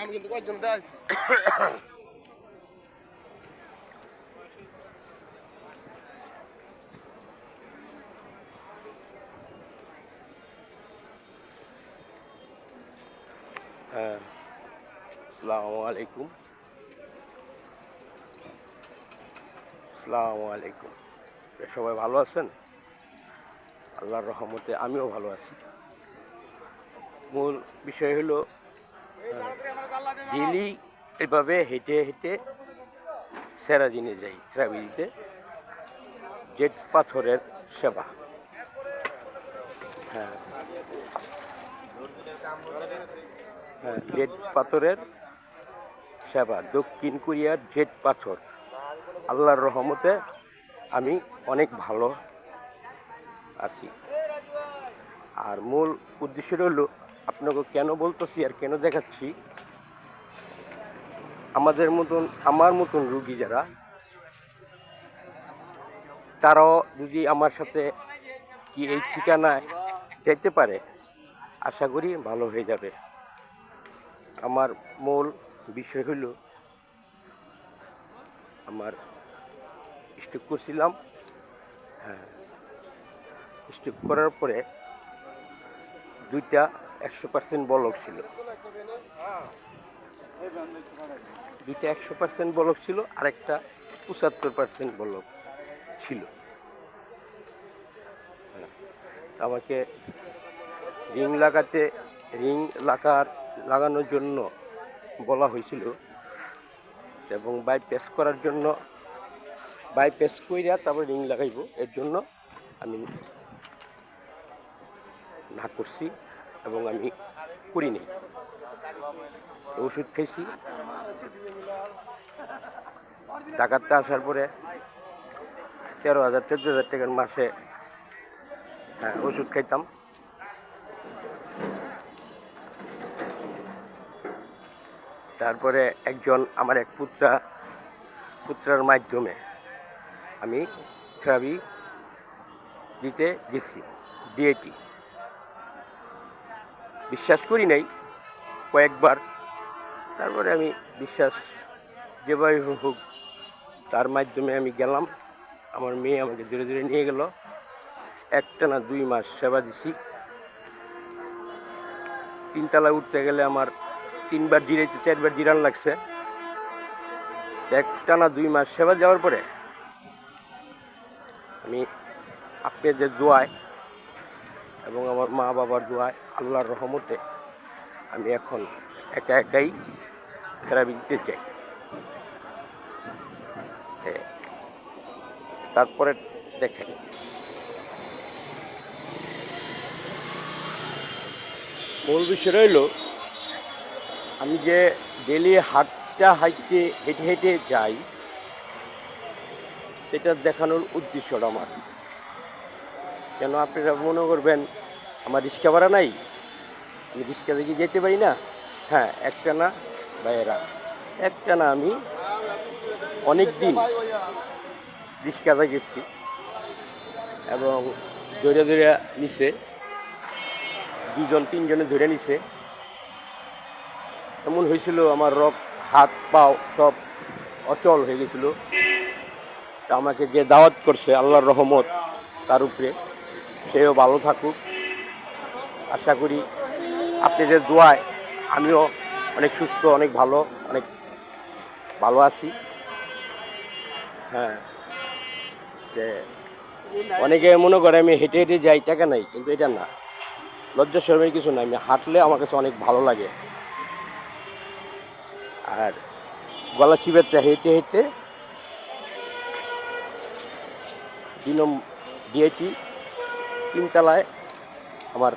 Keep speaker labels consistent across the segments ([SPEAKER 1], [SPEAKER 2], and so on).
[SPEAKER 1] আমি কিন্তু কয়েকজন দেয়
[SPEAKER 2] হ্যাঁ, আসসালামু আলাইকুম। আসসালামু আলাইকুম। সবাই ভালো আছেন? আল্লাহর রহমতে আমিও ভালো আছি। মূল বিষয় হলো ডেইলি এভাবে হেঁটে হেঁটে সেরাজিনে যাই, ট্রাভেলিতে জেট পাথরের সেবা। হ্যাঁ হ্যাঁ, জেট পাথরের সেবা, দক্ষিণ কোরিয়ার জেট পাথর। আল্লাহর রহমতে আমি অনেক ভালো আছি। আর মূল উদ্দেশ্যটা হলো আপনাকে কেন বলতেছি আর কেন দেখাচ্ছি, আমার মতন রুগী যারা, তারাও যদি আমার সাথে কি এই ঠিকানায় যেতে পারে, আশা করি ভালো হয়ে যাবে। আমার মূল বিষয় হলো আমার স্ট্রোক করছিলাম। হ্যাঁ, স্ট্রোক করার পরে 2টা 100% বলক ছিল, 2টা 100% বলক ছিল, আরেকটা 75% বলক ছিল। আমাকে রিং লাগানোর জন্য বলা হয়েছিল এবং বাইপাস করার জন্য, বাইপাস কইরা তারপর রিং লাগাইব, এর জন্য আমি না করছি এবং আমি করিনি। ওষুধ খাইছি। ঢাকাতে আসার পরে 13,000-14,000 টাকার মাসে ওষুধ খাইতাম। তারপরে আমার এক পুত্রার মাধ্যমে আমি থেরাপি দিতে গেছি, ডিএটি। বিশ্বাস করি নাই কয়েকবার, তারপরে আমি বিশ্বাস যেভাবে হোক তার মাধ্যমে আমি গেলাম। আমার মেয়ে আমাকে ধীরে ধীরে নিয়ে গেল। একটানা 2 মাস সেবা দিছি। 3 তলায় উঠতে গেলে আমার 3বার জিরাইতে 4বার জিরান লাগছে। একটানা 2 মাস সেবা দেওয়ার পরে আমি আপনাদের দোয়ায় এবং আমার মা বাবার দোয়ায়, আল্লাহর রহমতে আমি এখন একাই থেরাপি দিতে চাই। তারপরে দেখেন, মূল বিষয় রইল আমি যে ডেলি হেঁটে হেঁটে যাই, সেটা দেখানোর উদ্দেশ্যটা আমার। কেন আপনারা মনে করবেন আমার রিক্সা ভাড়া নাই, আমি রিক্সা থেকে যেতে পারি না? হ্যাঁ, একটানা ভাইয়েরা, একটানা আমি অনেক দিন রিক্সাতে গেছি এবং ধরে ধরে নিছে, 2-3 জনে ধরে নিছে। এমন হয়েছিল আমার হাত পাও সব অচল হয়ে গেছিল। তা আমাকে যে দাওয়াত করছে, আল্লাহর রহমত তার উপরে, সেও ভালো থাকুক। আশা করি আপনাদের দোয়ায় আমিও অনেক সুস্থ, অনেক ভালো আছি। হ্যাঁ, যে অনেকে মনে করে আমি হেঁটে হেঁটে যাই, টাকা নাই, কিন্তু এটা না, লজ্জা শরমের কিছু না। আমি হাঁটলে আমার কাছে অনেক ভালো লাগে। আর গলা চিবাতে হেঁটে হেঁটে ডিআইটি 3 তলায় আমার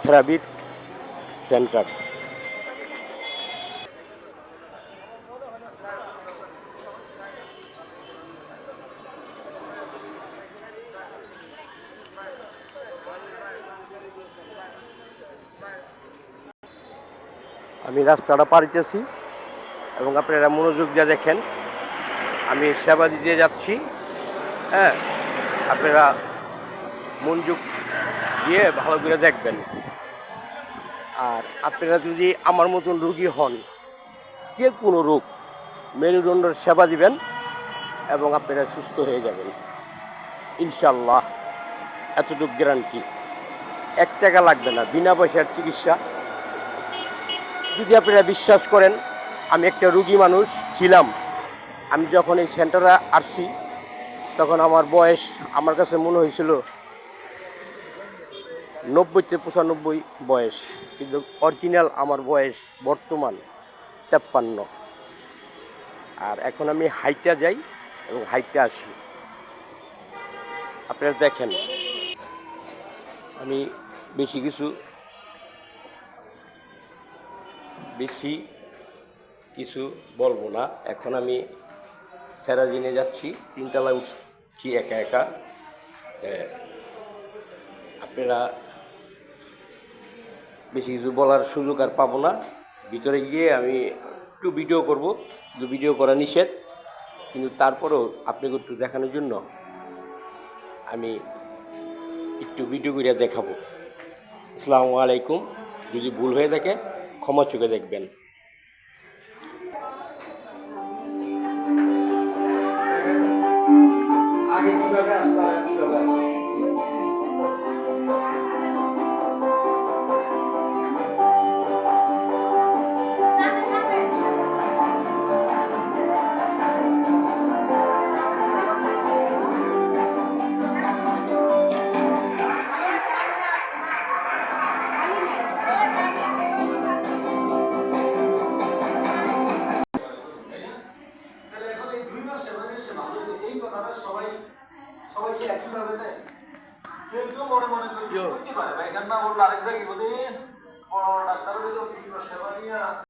[SPEAKER 2] থেরাপির সেন্টার। আমি রাস্তাটা পাড়িতেছি এবং আপনারা মনোযোগ দিয়ে দেখেন, আমি সেবা দিতে যাচ্ছি। হ্যাঁ, আপনারা মনোযোগ গিয়ে ভালো করে দেখবেন। আর আপনারা যদি আমার মতন রোগী হন, যে কোনো রোগ, মেরুদণ্ডের সেবা দিবেন এবং আপনারা সুস্থ হয়ে যাবেন ইনশাল্লাহ। এতটুকু গ্যারান্টি। 1 টাকা লাগবে না, বিনা পয়সার চিকিৎসা। যদি আপনারা বিশ্বাস করেন, আমি একটা রুগী মানুষ ছিলাম। আমি যখন এই সেন্টারে আসছি তখন আমার বয়স, আমার কাছে মনে হয়েছিল 90 থেকে 95 বয়স, কিন্তু অরিজিনাল আমার বয়স বর্তমান 53। আর এখন আমি হাইটটা যাই এবং হাইটটা আসি। আপনারা দেখেন, আমি বেশি কিছু বলবো না। এখন আমি সেরাজিনে যাচ্ছি, 3 তলায় উঠছি একা একা। আপনারা বেশি কিছু বলার সুযোগ আর পাবো না। ভিতরে গিয়ে আমি একটু ভিডিও করব, কিন্তু ভিডিও করা নিষেধ। কিন্তু তারপরেও আপনাকে একটু দেখানোর জন্য আমি একটু ভিডিও করে দেখাবো। আসসালামু আলাইকুম। যদি ভুল হয়ে থাকে ক্ষমা চোখে দেখবেন। আগে কিভাবে আসতে হয়, কিভাবে
[SPEAKER 1] সবাইকে একইভাবে দেয়। কেউ কেউ মনে মনে করতে পারে ভাই, এখানে না বললে আরেক জায়গায় বলি